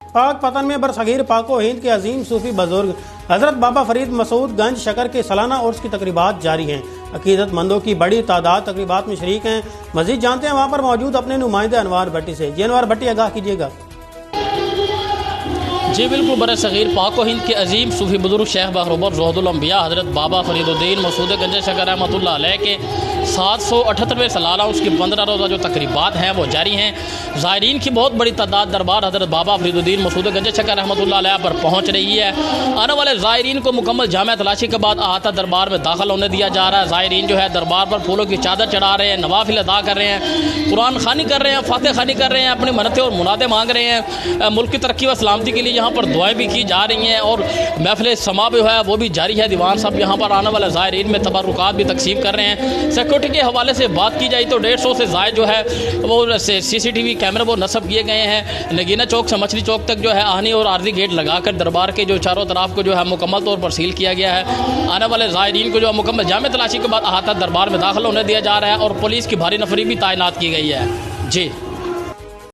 पाक पतन में बरसगीर पाको हिंद के अजीम सूफी बुजुर्ग हजरत बाबा फरीद मसूद गंज शकर के सालाना उर्स की तकरीबात जारी हैं। अकीदतमंदों की बड़ी तादाद तकरीबात में शरीक हैं। मजीद जानते हैं वहाँ पर मौजूद अपने नुमाइंदे अनवार भट्टी से। जी अनवार भट्टी, आगाह कीजिएगा। जी बिल्कुल, बरसगीर पाको हिंद के अजीम सूफी बुजुर्ग शेख बहरुबर ज़ोहदुल अंबिया हज़रत बाबा फरीदुद्दीन मसूद गंज शकर रहमतुल्लाह अलैह के 778वें सालाना उसकी 15 रोज़ा जो तकरीबात हैं वो जारी हैं। ज़ायरीन की बहुत बड़ी तादाद दरबार हज़रत बाबा फरीदुद्दीन मसूद गंज शकर रहमतुल्लाह अलैह पर पहुँच रही है। आने वाले ज़ायरीन को मुकम्मल जामे तलाशी के बाद अहाता दरबार में दाखिल होने दिया जा रहा है। ज़ायरीन जो है दरबार पर फूलों की चादर चढ़ा रहे हैं, नवाफिल अदा कर रहे हैं, कुरान खानी कर रहे हैं, फातह खानी कर रहे हैं, अपनी मन्नतें और मुरादें मांग रहे हैं। मुल्क की तरक्की व सलामती के लिए यहाँ पर दुआएं भी की जा रही हैं और महफिल समा भी है वो भी जारी है। दीवान साहब यहाँ पर आने वाले ज़ायरीन में तबरुकात भी तकसीम कर रहे हैं। सिक्योरिटी के हवाले से बात की जाए तो 150 से ज़ायद जो है वो CCTV कैमरे वो नस्ब किए गए हैं। नगीना चौक से मछली चौक तक जो है आहनी और आर्जी गेट लगाकर दरबार के जो चारों तरफ को जो है मुकम्मल तौर पर सील किया गया है। आने वाले ज़ायरीन को जो मुकम्मल जामे तलाशी के बाद अहाता दरबार में दाखिल होने दिया जा रहा है और पुलिस की भारी नफरी भी तैनात की गई है। जी।